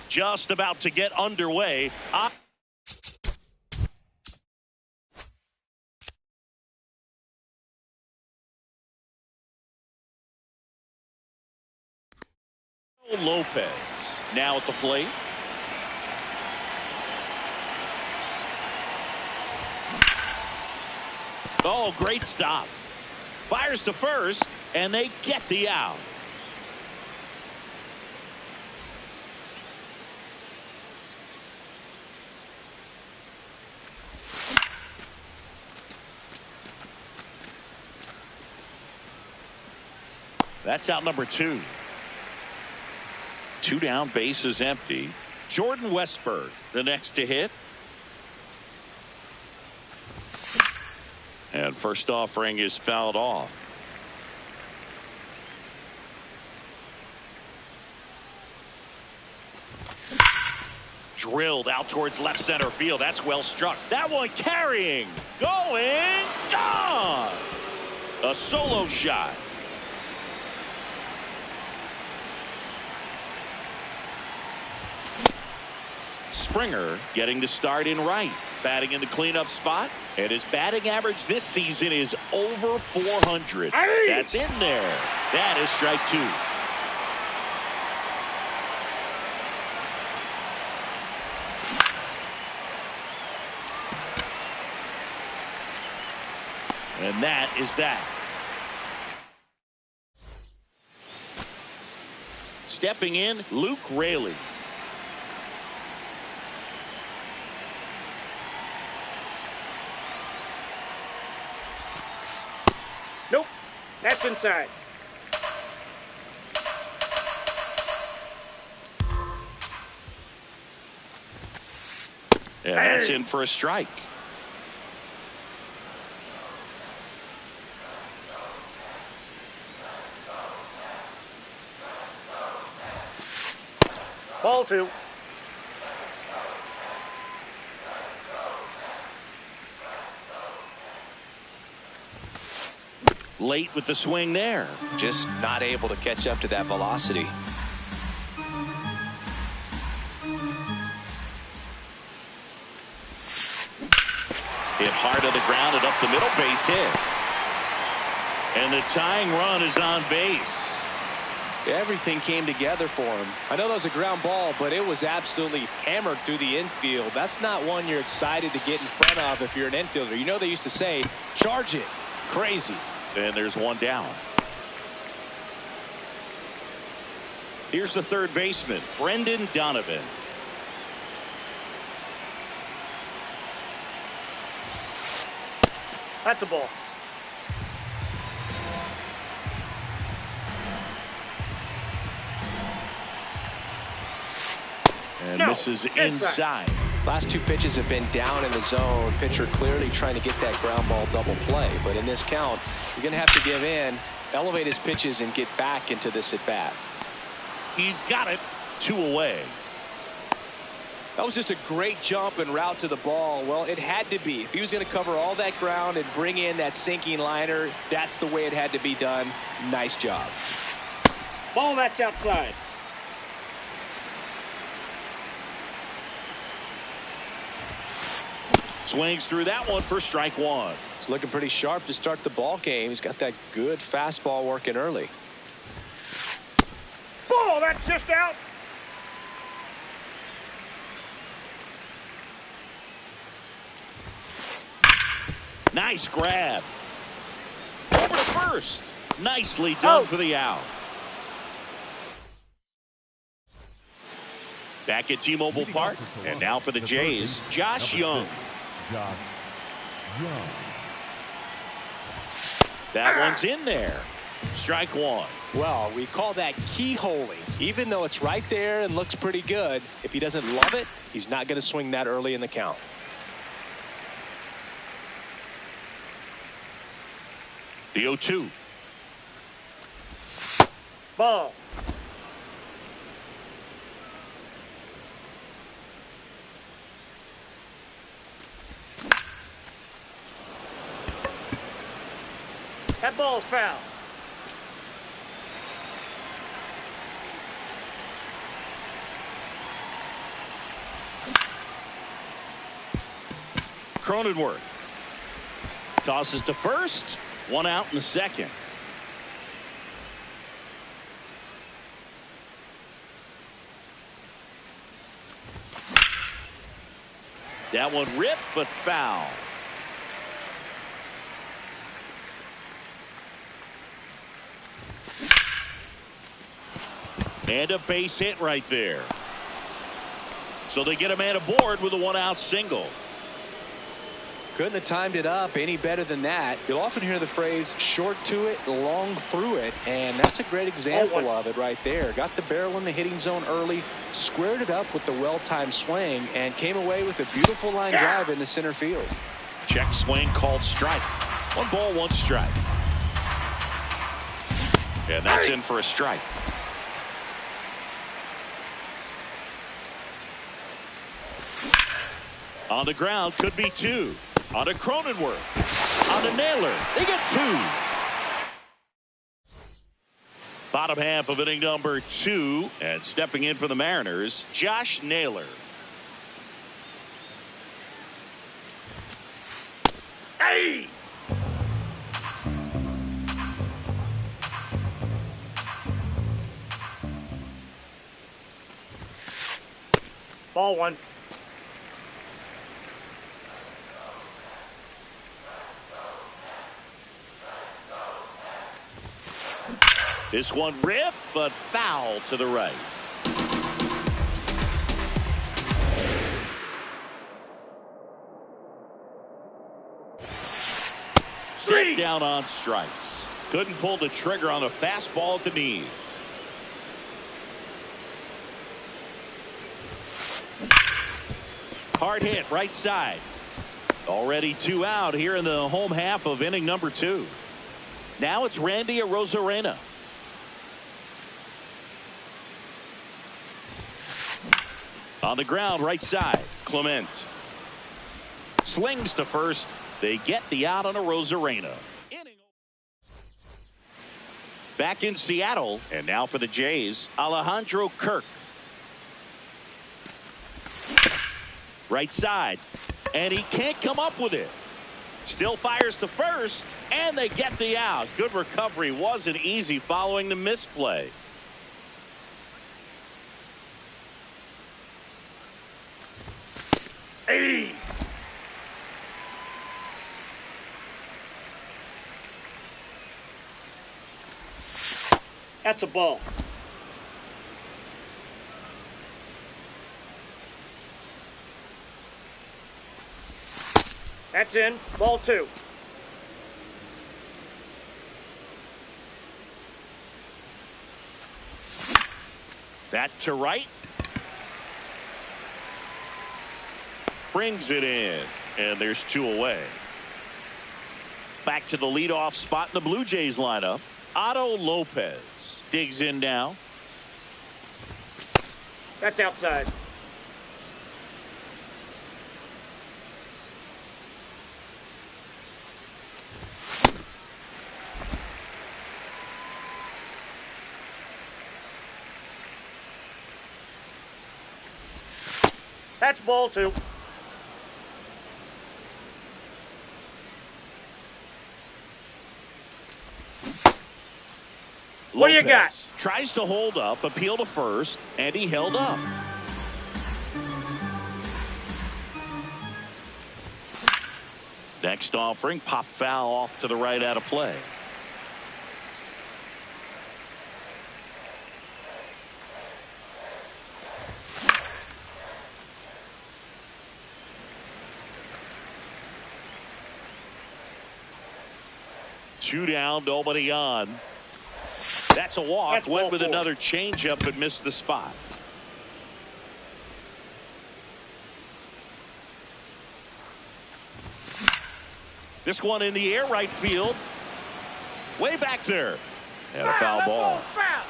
Just about to get underway. Lopez now at the plate. Oh, great stop. Fires to first, and they get the out. That's out number 2. 2 down, bases empty. Jordan Westburg, the next to hit. And first offering is fouled off. Drilled out towards left center field. That's well struck. That one carrying. Going. Gone. A solo shot. Springer getting the start in right, batting in the cleanup spot, and his batting average this season is over 400. That's in there. That is strike 2. And that is that. Stepping in, Luke Raley. Nope, that's inside. And that's in for a strike. Ball 2. Late with the swing there. Just not able to catch up to that velocity. Hit hard to the ground and up the middle, base hit. And the tying run is on base. Everything came together for him. I know that was a ground ball, but it was absolutely hammered through the infield. That's not one you're excited to get in front of if you're an infielder. You know they used to say, charge it. Crazy. And there's one down. Here's the third baseman, Brendan Donovan. That's a ball. And misses inside. Last 2 pitches have been down in the zone. Pitcher clearly trying to get that ground ball double play. But in this count, you're going to have to give in, elevate his pitches, and get back into this at bat. He's got it. 2 away. That was just a great jump and route to the ball. Well, it had to be. If he was going to cover all that ground and bring in that sinking liner, that's the way it had to be done. Nice job. Ball, that's outside. Swings through that one for strike 1. He's looking pretty sharp to start the ball game. He's got that good fastball working early. Ball, that's just out. Nice grab. Over to first. Nicely done for the out. Back at T-Mobile Park. And now for the Jays, Josh Young. That one's in there. Strike 1. Well, we call that keyholing. Even though it's right there and looks pretty good, if he doesn't love it, he's not going to swing that early in the count. The 0-2. Ball. That ball's foul. Cronenworth tosses to first. One out in the second. That one ripped, but foul. And a base hit right there. So they get a man aboard with a one-out single. Couldn't have timed it up any better than that. You'll often hear the phrase short to it, long through it, and that's a great example of it right there. Got the barrel in the hitting zone early, squared it up with the well-timed swing, and came away with a beautiful line drive into center field. Check swing called strike. 1 ball, 1 strike. And that's in for a strike. On the ground, could be 2. On a Cronenworth. On a Naylor. They get 2. Bottom half of inning number 2. And stepping in for the Mariners, Josh Naylor. Hey! Ball 1. This one ripped, but foul to the right. Set down on strikes. Couldn't pull the trigger on a fastball at the knees. Hard hit right side. Already 2 out here in the home half of inning number 2. Now it's Randy Arozarena. On the ground, right side, Clement. Slings to first. They get the out on Arozarena. Back in Seattle, and now for the Jays, Alejandro Kirk. Right side, and he can't come up with it. Still fires to first, and they get the out. Good recovery. Wasn't easy following the misplay. Hey! That's a ball. That's in. Ball 2. That to right. Brings it in, and there's 2 away. Back to the leadoff spot in the Blue Jays lineup. Otto Lopez digs in now. That's outside. That's ball 2. What do you got? Tries to hold up, appeal to first, and he held up. Next offering, pop foul off to the right out of play. Two down, nobody on. That's a walk. That's went with 4. another changeup and missed the spot. This one in the air, right field. Way back there. And a foul ball. Foul.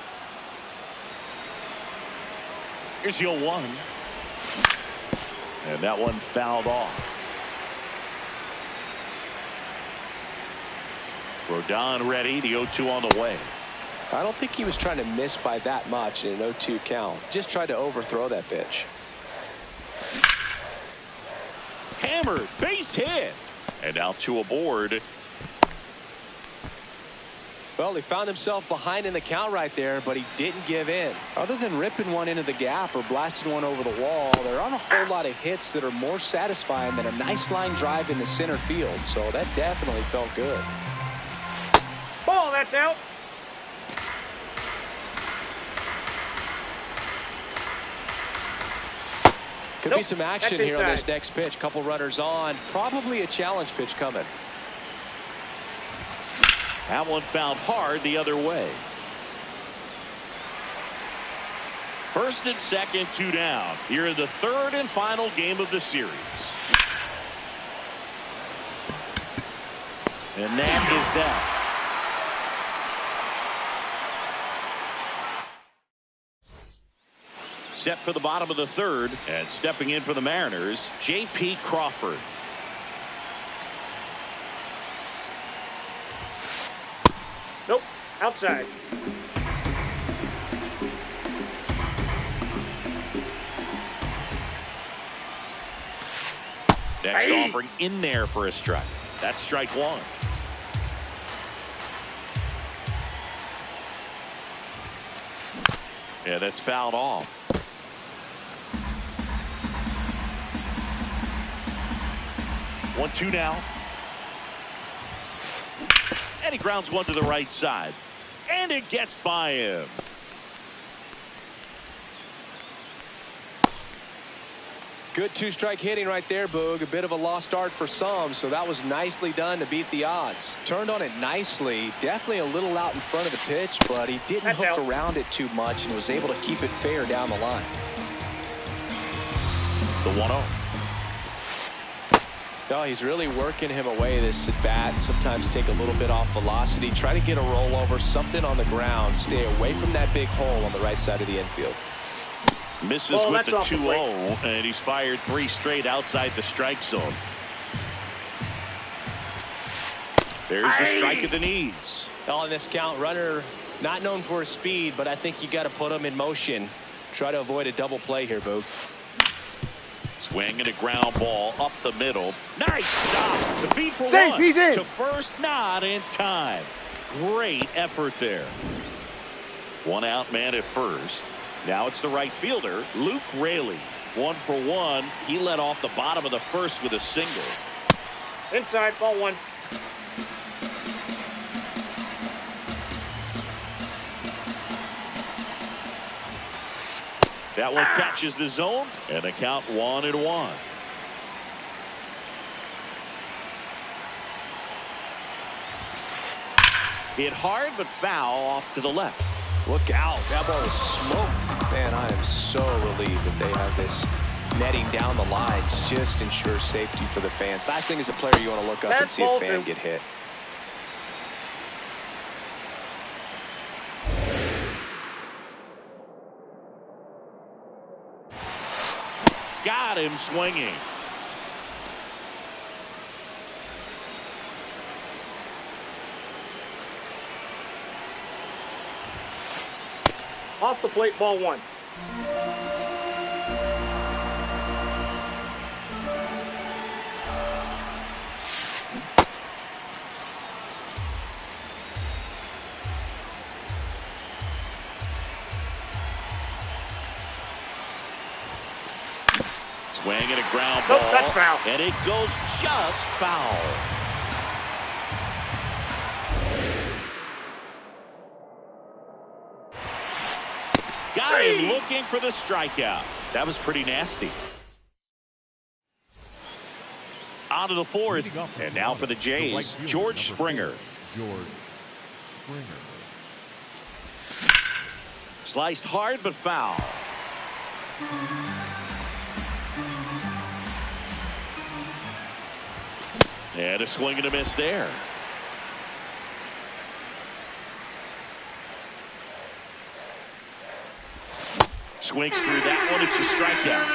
Here's your 1. And that one fouled off. Rodon ready. The 0-2 on the way. I don't think he was trying to miss by that much in an 0-2 count. Just tried to overthrow that pitch. Hammered. Base hit. And now 2 aboard. Well, he found himself behind in the count right there, but he didn't give in. Other than ripping one into the gap or blasting one over the wall, there aren't a whole lot of hits that are more satisfying than a nice line drive in the center field. So that definitely felt good. Ball, that's out. Could be some action That's here on inside. this next pitch. Couple runners on. Probably a challenge pitch coming. That one fouled hard the other way. First and second, 2 down. Here in the 3rd and final game of the series. And that is that. Set for the bottom of the 3rd, and stepping in for the Mariners, J.P. Crawford. Nope. Outside. Next offering in there for a strike. That's strike 1. Yeah, that's fouled off. One, 2 now. And he grounds one to the right side. And it gets by him. Good 2-strike hitting right there, Boog. A bit of a lost start for some, so that was nicely done to beat the odds. Turned on it nicely. Definitely a little out in front of the pitch, but he didn't hook around it too much and was able to keep it fair down the line. The 1-0. No, he's really working him away this at bat. Sometimes take a little bit off velocity. Try to get a rollover, something on the ground. Stay away from that big hole on the right side of the infield. Misses with the 2-0, and he's fired 3 straight outside the strike zone. There's the strike at the knees. On this count, runner not known for his speed, but I think you got to put him in motion. Try to avoid a double play here, Boog. Swing and a ground ball up the middle. Nice stop. The feed for Safe, 1. he's in. To first, not in time. Great effort there. 1 out man at first. Now it's the right fielder, Luke Raley. 1 for 1. He led off the bottom of the 1st with a single. Inside, ball 1. That one catches the zone, and the count 1-1. Hit hard, but foul off to the left. Look out. That ball is smoked. Man, I am so relieved that they have this netting down the lines. Just ensures safety for the fans. Last thing as a player, you want to look up and see a fan get hit. Got him swinging. Off the plate, ball 1. Swing and a ground ball. Nope, that's foul. And it goes just foul. Got him looking for the strikeout. That was pretty nasty. On to the 4th. And now for the Jays, George Springer. Sliced hard but foul. And a swing and a miss there. Swings through that one. It's a strikeout.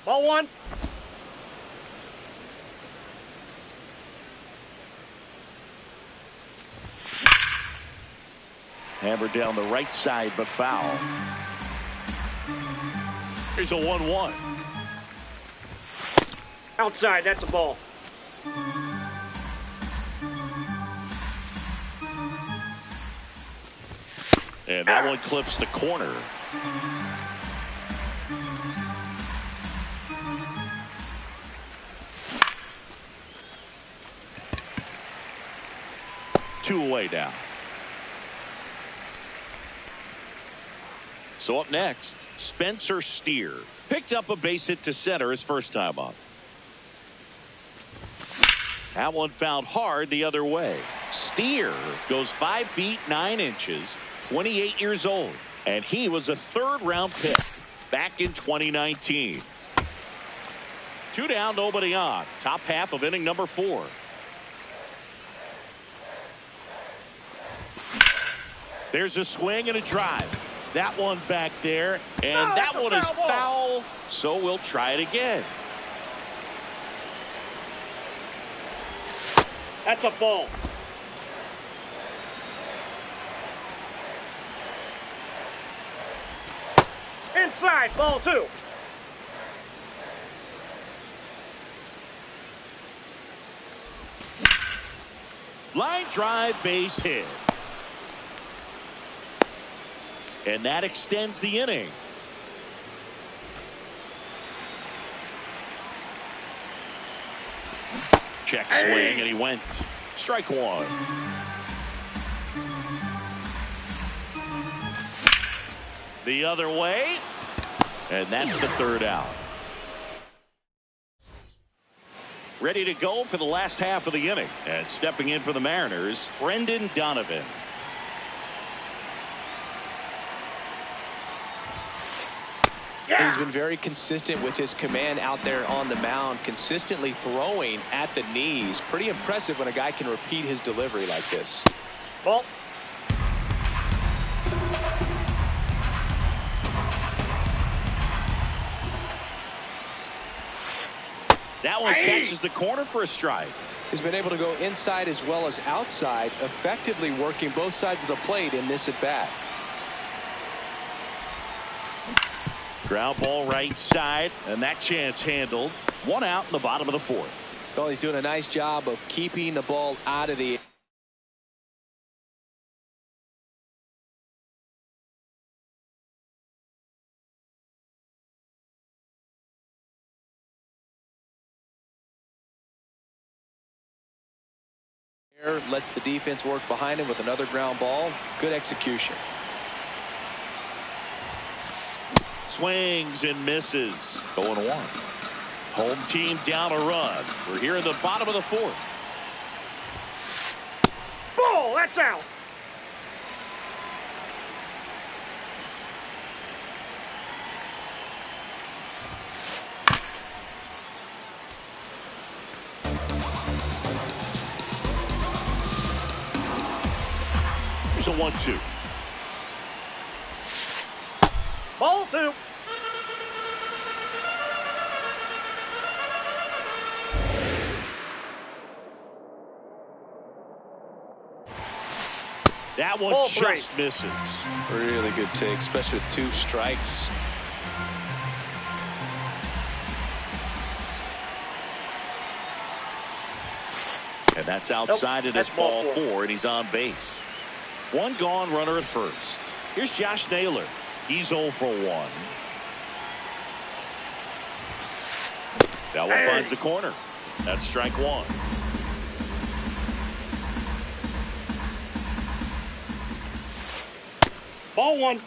Ball one. Hammered down the right side, but foul. Here's a 1-1. Outside, that's a ball. And that one clips the corner. Two away now. So up next, Spencer Steer. Picked up a base hit to center his first time up. That one fouled hard the other way. Steer goes 5 feet 9 inches, 28 years old, and he was a third-round pick back in 2019. 2 down, nobody on. Top half of inning number 4. There's a swing and a drive. That one back there, and that one is foul, so we'll try it again. That's a ball. Inside, ball 2. Line drive, base hit. And that extends the inning. Check swing, and he went. Strike 1. The other way. And that's the 3rd out. Ready to go for the last half of the inning. And stepping in for the Mariners, Brendan Donovan. He's been very consistent with his command out there on the mound, consistently throwing at the knees. Pretty impressive when a guy can repeat his delivery like this. Ball. That one catches the corner for a strike. He's been able to go inside as well as outside, effectively working both sides of the plate in this at bat. Ground ball right side, and that chance handled. 1 out in the bottom of the 4th. Well, he's doing a nice job of keeping the ball out of the air. Lets the defense work behind him with another ground ball. Good execution. Swings and misses. 0-1. Home team down a run. We're here in the bottom of the 4th. Ball, that's out. Here's a 1-2. Ball 2. That one Ball just 3. misses. Really good take, especially with 2 strikes. And that's outside Nope, it as that's ball ball 4, and he's on base. 1 gone, runner at first. Here's Josh Naylor. He's 0 for 1. That one finds the corner. That's strike 1. Ball 1.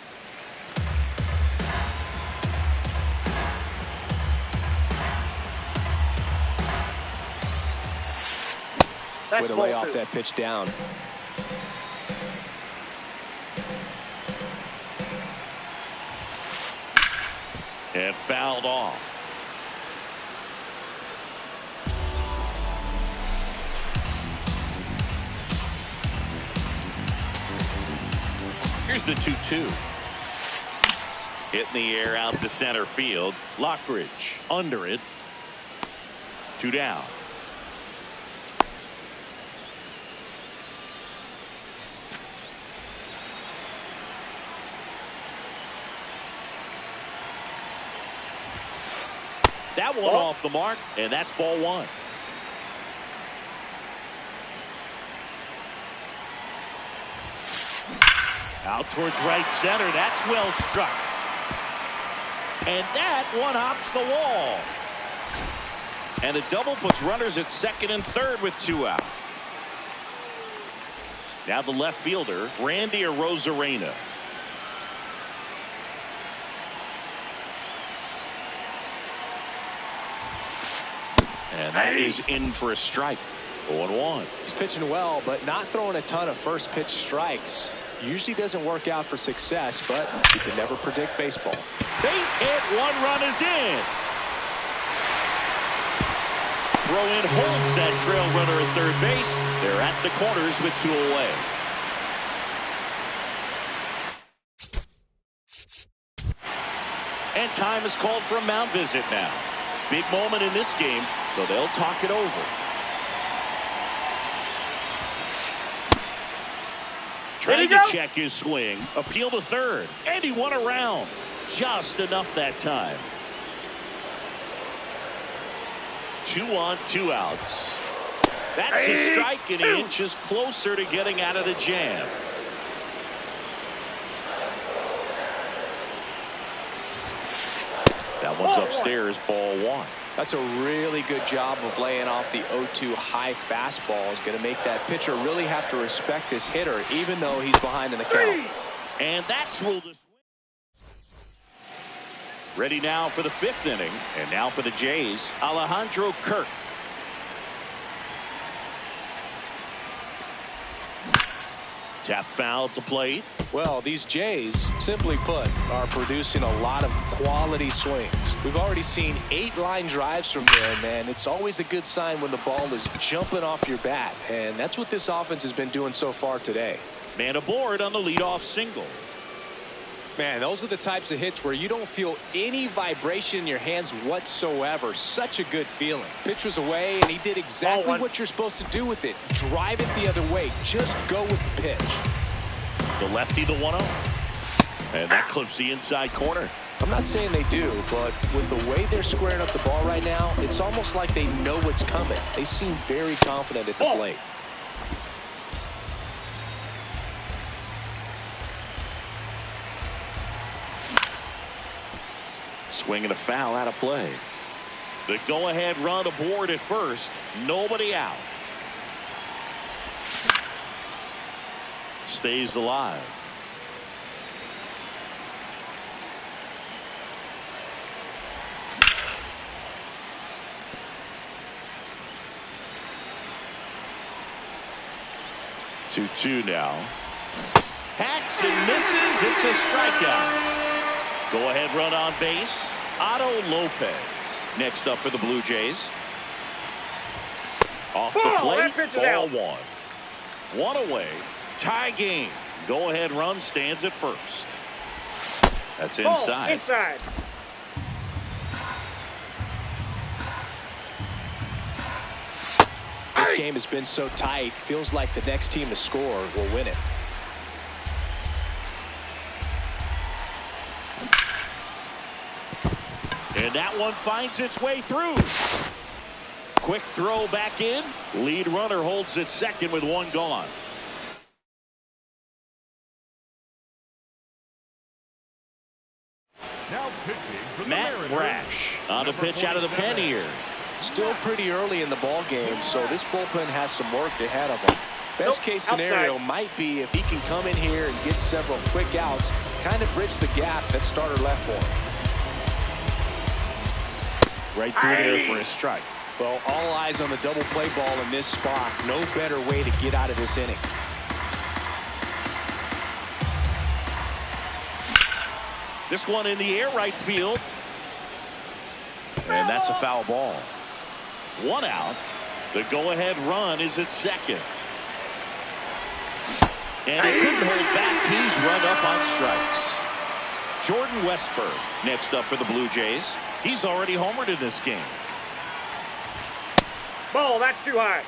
That's Way ball off 2. that pitch down. And fouled off. Here's the 2-2. Hit in the air out to center field. Lockridge under it. 2 down. That one off the mark, and that's ball 1. Out towards right center. That's well struck. And that one hops the wall. And a double puts runners at second and third with 2 out. Now the left fielder, Randy Arozarena. And that is in for a strike. 0-1. He's pitching well, but not throwing a ton of first pitch strikes. Usually doesn't work out for success, but you can never predict baseball. Base hit, 1 run is in. Throw in holds that trail runner at third base. They're at the corners with 2 away. And time is called for a mound visit now. Big moment in this game, so they'll talk it over. Trying to check his swing. Appeal to third. And he won around. Just enough that time. 2 on, 2 outs. That's a strike, and he inches closer to getting out of the jam. That one's upstairs, ball 1. That's a really good job of laying off the 0-2 high fastball. Is going to make that pitcher really have to respect this hitter, even though he's behind in the count. And that's ruled a swing. Ready now for the 5th inning. And now for the Jays, Alejandro Kirk. Tap foul at the plate. Well, these Jays, simply put, are producing a lot of quality swings. We've already seen 8 line drives from them, and it's always a good sign when the ball is jumping off your bat. And that's what this offense has been doing so far today. Man aboard on the leadoff single. Man, those are the types of hits where you don't feel any vibration in your hands whatsoever. Such a good feeling. Pitch was away, and he did exactly what you're supposed to do with it. Drive it the other way. Just go with the pitch. The lefty, the 1-0. And that clips the inside corner. I'm not saying they do, but with the way they're squaring up the ball right now, it's almost like they know what's coming. They seem very confident at the plate. Swing and a foul out of play. The go-ahead run aboard at first. Nobody out. Stays alive. Two now. Hacks and misses. It's a strikeout. Go ahead run on base. Otto Lopez next up for the Blue Jays. Off the plate, ball 1. 1 away. Tie game. Go ahead run stands at first. That's inside. Inside. This game has been so tight. Feels like the next team to score will win it. And that one finds its way through. Quick throw back in. Lead runner holds at second with 1 gone. Now pitching for the Matt Mariners, Brash on the pitch out of the pen here. Still pretty early in the ball game, so this bullpen has some work ahead of him. Best case scenario might be if he can come in here and get several quick outs, kind of bridge the gap that starter left for him. Right through there for a strike. Well, all eyes on the double play ball in this spot. No better way to get out of this inning. This one in the air right field. And that's a foul ball. 1 out. The go-ahead run is at second. And he couldn't hold back. He's run up on strikes. Jordan Westburg next up for the Blue Jays. He's already homered in this game. Ball, that's too high.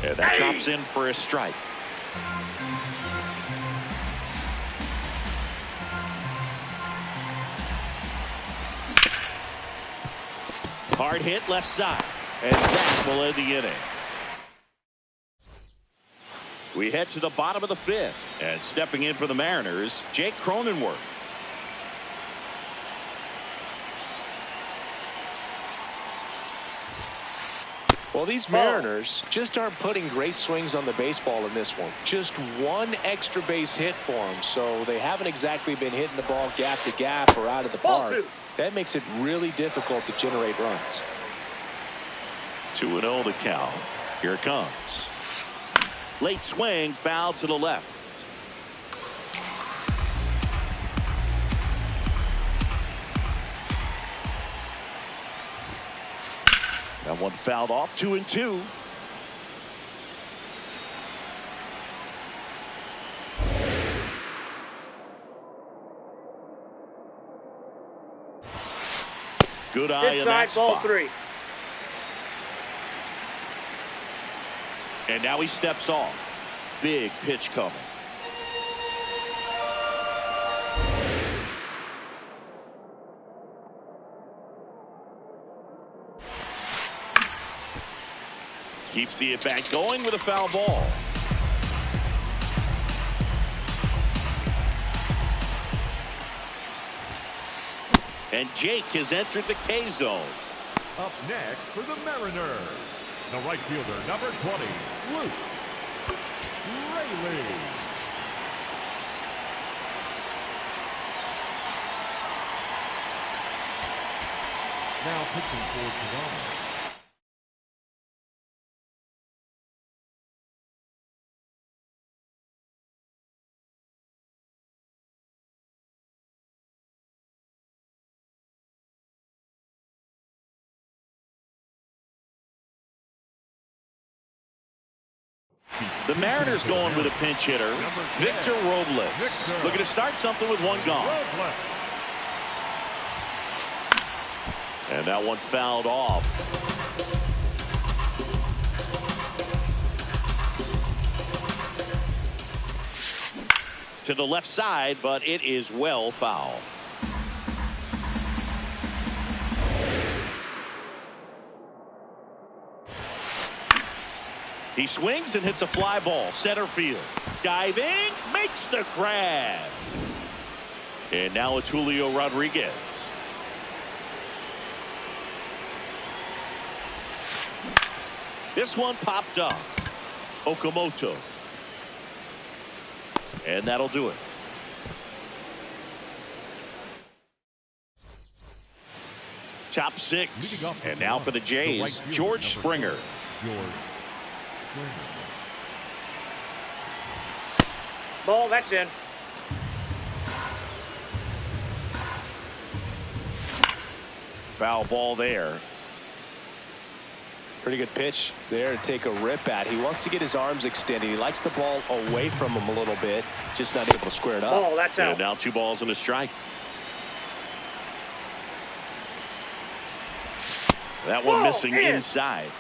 And that drops in for a strike. Hard hit left side. And that will end the inning. We head to the bottom of the fifth. And stepping in for the Mariners, Jake Cronenworth. Well, these Mariners just aren't putting great swings on the baseball in this one. Just one extra base hit for them, so they haven't exactly been hitting the ball gap to gap or out of the park. That makes it really difficult to generate runs. 2-0 the count. Here it comes. Late swing, foul to the left. That one fouled off. 2-2. Good eye in that Inside ball spot. 3. And now he steps off. Big pitch coming. Keeps the at-bat going with a foul ball. And Jake has entered the K zone. Up next for the Mariners, the right fielder, number 20, Luke Raley. Now pitching for Toronto. The Mariners going with a pinch hitter, Victor Robles. Looking to start something with one gone. And that one fouled off. To the left side, but it is well foul. He swings and hits a fly ball. Center field. Diving. Makes the grab. And now it's Julio Rodriguez. This one popped up. Okamoto. And that'll do it. Top six. And now for the Jays, George Springer. Ball, that's in. Foul ball there. Pretty good pitch there to take a rip at. He wants to get his arms extended. He likes the ball away from him a little bit, just not able to square it up. Ball, that's out. And now 2 balls and a strike. That one missing inside.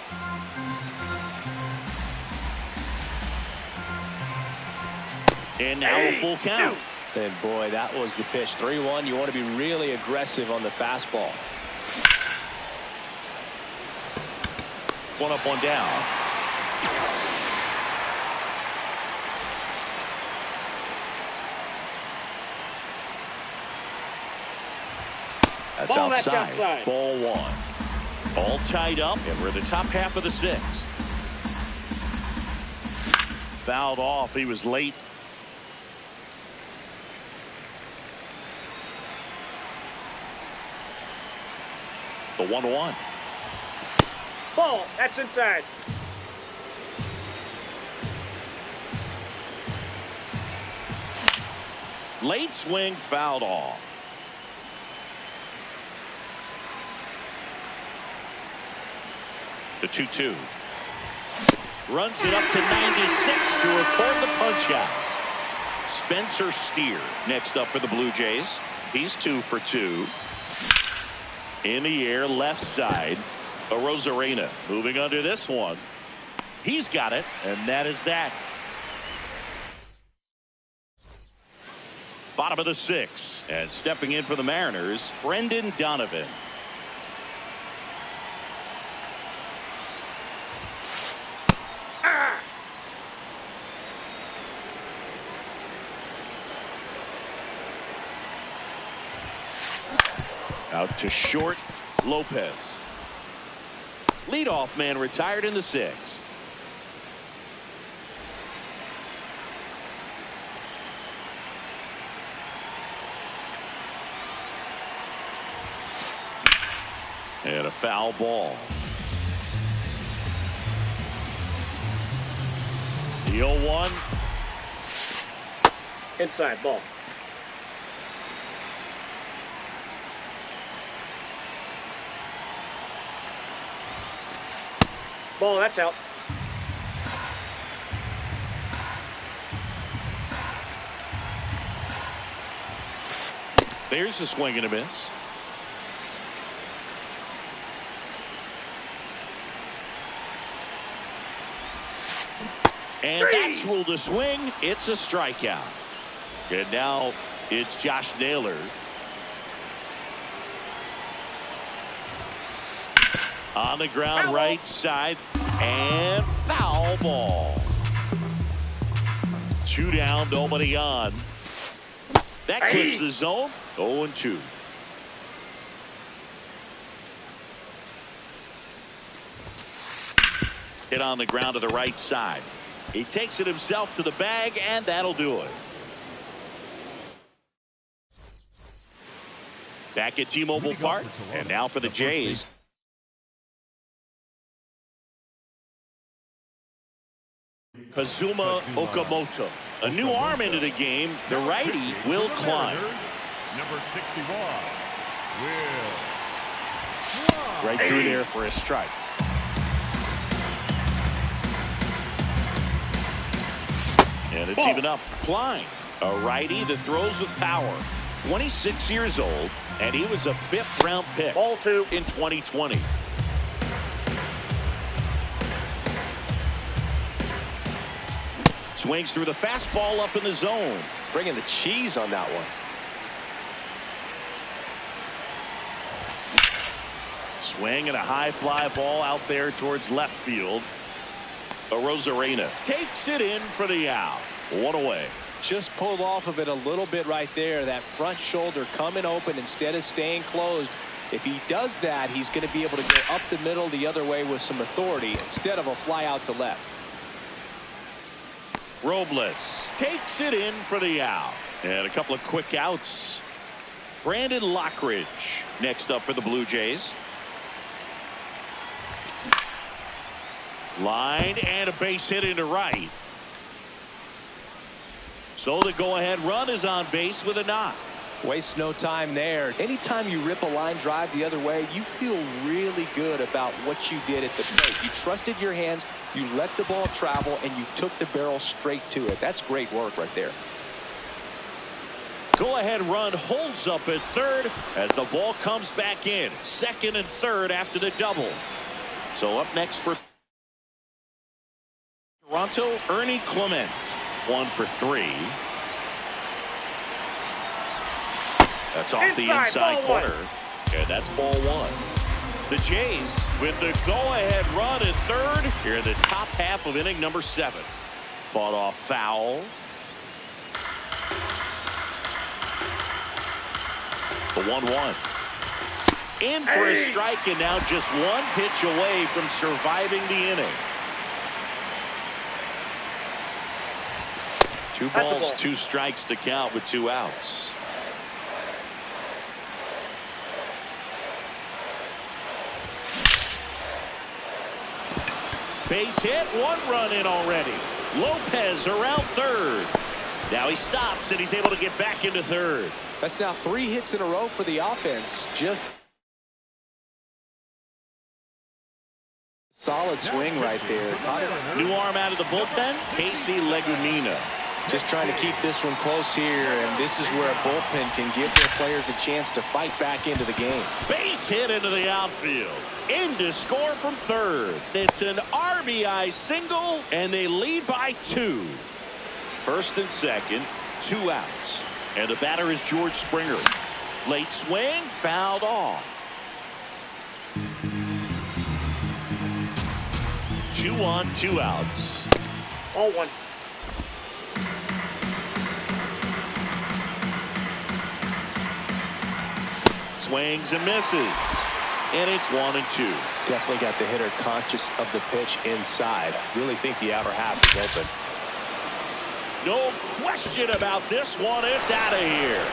And now a full count. And boy, that was the pitch. 3-1. You want to be really aggressive on the fastball. One up, one down. That's outside. Ball 1. All tied up, and we're in the top half of the 6th. Fouled off. He was late. The 1-1. Ball, that's inside. Late swing, fouled off. The 2-2. Runs it up to 96 to record the punch out. Spencer Steer next up for the Blue Jays. He's 2 for 2. In the air, left side. Arozarena moving under this one. He's got it, and that is that. Bottom of the 6th, and stepping in for the Mariners, Brendan Donovan. Out to short, Lopez. Leadoff man retired in the 6th. And a foul ball. The 0-1. Inside ball. Ball, that's out. There's a swing and a miss. And that's ruled a swing. It's a strikeout. And now it's Josh Naylor. On the ground, foul right ball. side, and foul ball. 2 down, nobody on. That clips the zone. 0-2. Hit on the ground to the right side. He takes it himself to the bag, and that'll do it. Back at T-Mobile Park, and now for the Jays. Kazuma Okamoto. A new arm into the game. The righty will climb. Number 61, Will. Right through there for a strike. And it's even up. Klein, a righty that throws with power. 26 years old, and he was a 5th-round pick. Ball 2 in 2020. Swings through the fastball up in the zone. Bringing the cheese on that one. Swing and a high fly ball out there towards left field. Arozarena takes it in for the out. 1 away. Just pulled off of it a little bit right there. That front shoulder coming open instead of staying closed. If he does that, he's going to be able to go up the middle the other way with some authority instead of a fly out to left. Robles takes it in for the out. And a couple of quick outs. Brandon Lockridge next up for the Blue Jays. Line and a base hit into right. So the go-ahead run is on base with a knock. Waste no time there. Anytime you rip a line drive the other way, you feel really good about what you did at the plate. You trusted your hands, you let the ball travel, and you took the barrel straight to it. That's great work right there. Go-ahead run holds up at third as the ball comes back in. Second and third after the double. So up next for Toronto, Ernie Clement. 1 for 3. That's off the inside corner. And that's ball 1. The Jays with the go-ahead run at third here in the top half of inning number 7. Fought off foul. The 1-1. In for a strike, and now just 1 pitch away from surviving the inning. 2 balls, 2 strikes to count with 2 outs. Base hit, 1 run in already. Lopez around third. Now he stops and he's able to get back into third. That's now 3 hits in a row for the offense. Just Solid swing right there. New arm out of the bullpen, Casey Legumina. Just trying to keep this one close here, and this is where a bullpen can give their players a chance to fight back into the game. Base hit into the outfield. In to score from third. It's an RBI single, and they lead by 2. First and second, 2 outs. And the batter is George Springer. Late swing, fouled off. 2 on, 2 outs. 0-1. Swings and misses. And it's 1-2. Definitely got the hitter conscious of the pitch inside. Really think the outer half is open. No question about this one. It's out of here.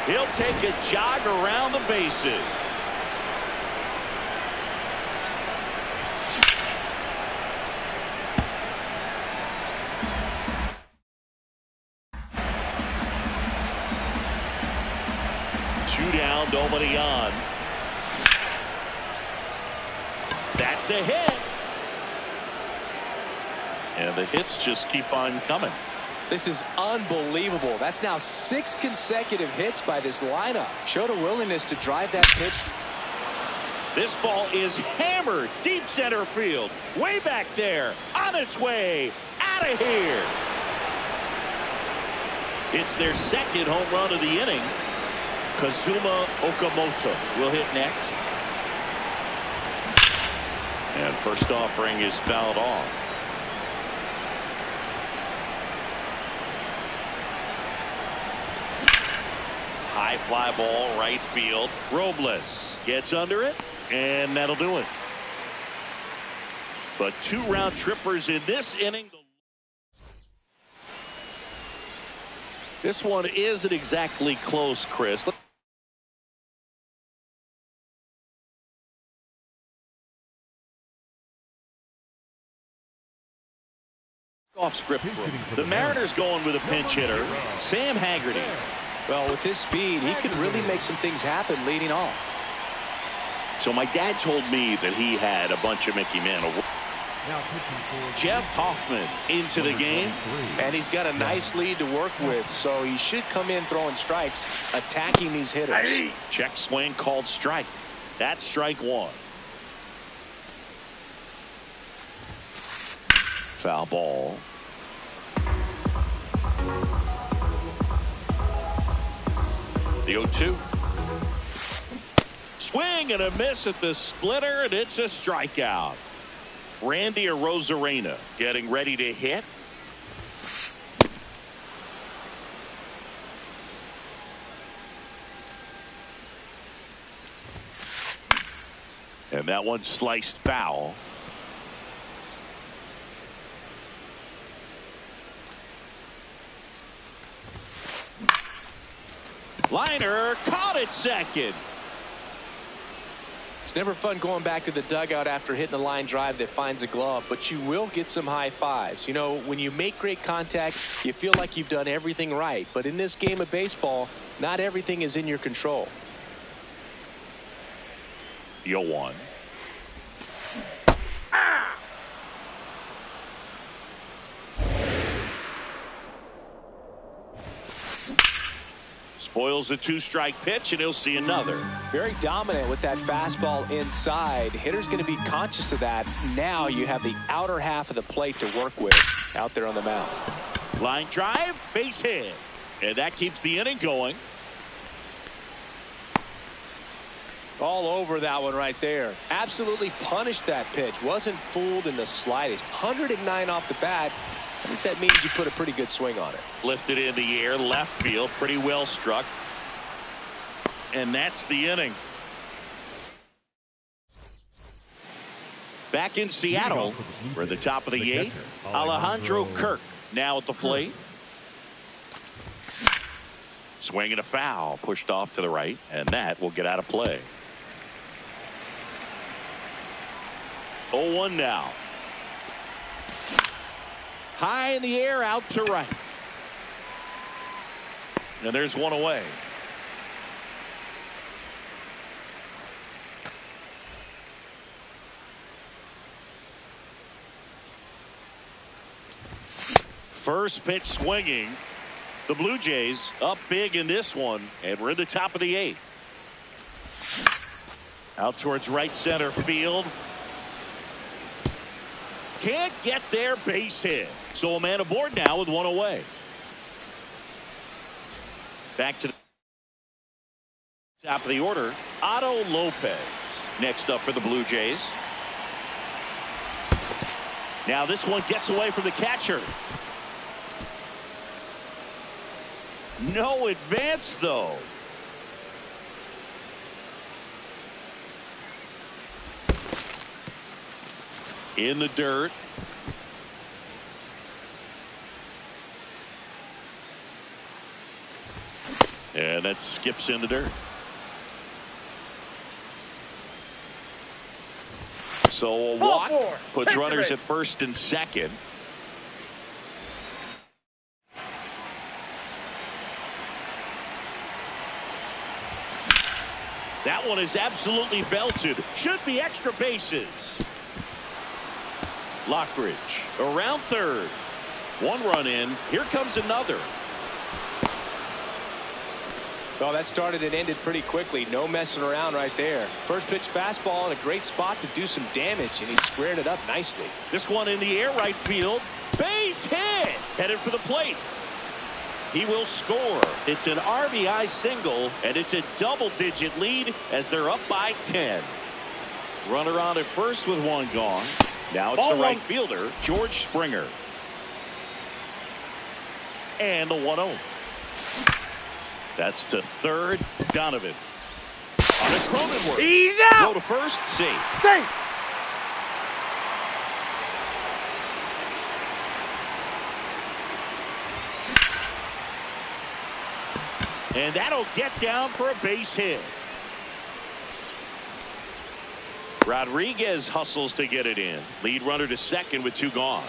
He'll take a jog around the bases. Down, nobody on. That's a hit. And the hits just keep on coming. This is unbelievable. That's now 6 consecutive hits by this lineup. Showed a willingness to drive that pitch. This ball is hammered deep center field. Way back there. On its way. Out of here. It's their second home run of the inning. Kazuma Okamoto will hit next. And first offering is fouled off. High fly ball right field. Robles gets under it, and that'll do it. But 2 round trippers in this inning. This one isn't exactly close, Chris. Off script. The Mariners going with a pinch hitter, Sam Haggerty. Well, with his speed, he could really make some things happen leading off. So my dad told me that he had a bunch of Mickey Mantle. Jeff Hoffman into the game. And he's got a nice lead to work with, so he should come in throwing strikes, attacking these hitters. Check swing called strike. That's strike 1. Foul ball. The 0-2. Swing and a miss at the splitter, and it's a strikeout. Randy Arozarena getting ready to hit. And that one sliced foul. Liner caught it second. It's never fun going back to the dugout after hitting a line drive that finds a glove, but you will get some high fives. You know, when you make great contact, you feel like you've done everything right. But in this game of baseball, not everything is in your control. 0-1. Spoils a 2-strike pitch, and he'll see another. Very dominant with that fastball inside. Hitter's going to be conscious of that. Now you have the outer half of the plate to work with out there on the mound. Line drive, base hit. And that keeps the inning going. All over that one right there. Absolutely punished that pitch. Wasn't fooled in the slightest. 109 off the bat. I think that means you put a pretty good swing on it. Lifted in the air, left field, pretty well struck. And that's the inning. Back in Seattle, we're at the top of the 8th. Alejandro Kirk now at the plate. Swing and a foul, pushed off to the right, and that will get out of play. 0-1 now. High in the air, out to right. And there's one away. First pitch swinging. The Blue Jays up big in this one, and we're in the top of the 8th. Out towards right center field. Can't get there, base hit. So a man aboard now with one away. Back to the top of the order, Otto Lopez next up for the Blue Jays. Now this one gets away from the catcher. No advance though. In the dirt. And that skips in the dirt. So a walk puts runners at first and second. That one is absolutely belted. Should be extra bases. Lockridge around third. One run in. Here comes another. Well, that started and ended pretty quickly. No messing around right there. First pitch fastball in a great spot to do some damage, and he squared it up nicely. This one in the air right field. Base hit. Headed for the plate. He will score. It's an RBI single, and it's a double-digit lead as they're up by 10. Runner on at first with one gone. Now it's the right fielder, George Springer. And the 1-0. That's to third, Donovan. On a Cronenworth. He's out. Go to first, safe. Safe. And that'll get down for a base hit. Rodriguez hustles to get it in. Lead runner to second with two gone.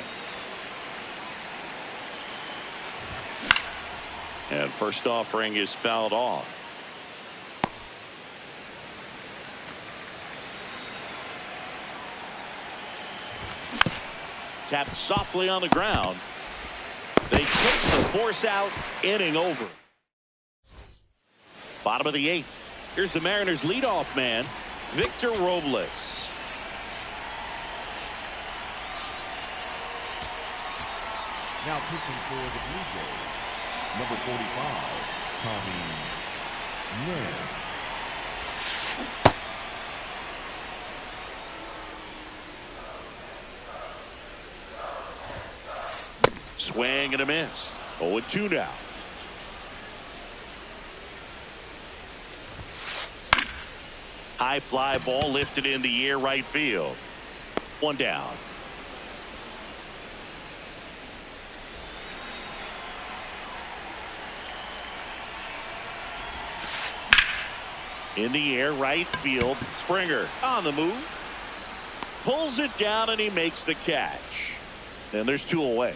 And first offering is fouled off. Tapped softly on the ground. They take the force out. Inning over. Bottom of the 8th. Here's the Mariners leadoff man, Victor Robles. Now pitching for the Blue Jays, number 45, Tommy Nair. Swing and a miss. 0-2 now. High fly ball lifted in the air right field. One down. In the air right field. Springer on the move. Pulls it down and he makes the catch. And there's two away.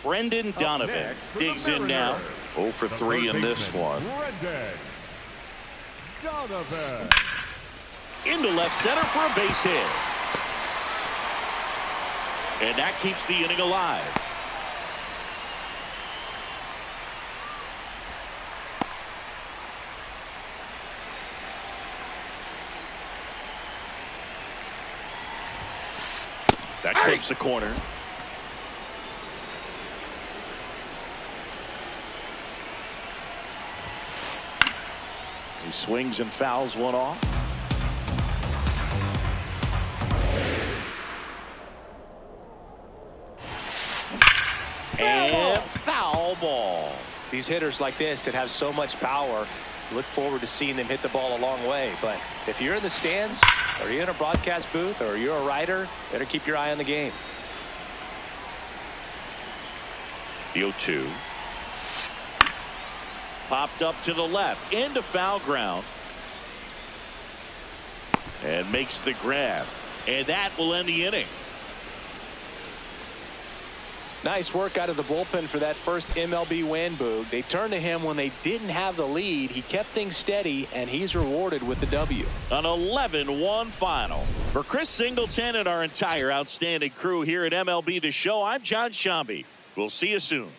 Brendan Donovan digs in now. 0 for 3 in this one. Brendan Donovan. Into left center for a base hit. And that keeps the inning alive. That clips the corner. He swings and fouls one off. And foul ball. These hitters like this that have so much power, look forward to seeing them hit the ball a long way. But if you're in the stands, or you're in a broadcast booth, or you're a writer, better keep your eye on the game. The 0-2. Popped up to the left into foul ground. And makes the grab. And that will end the inning. Nice work out of the bullpen for that first MLB win, Boog. They turned to him when they didn't have the lead. He kept things steady, and he's rewarded with the W. An 11-1 final. For Chris Singleton and our entire outstanding crew here at MLB The Show, I'm John Shambi. We'll see you soon.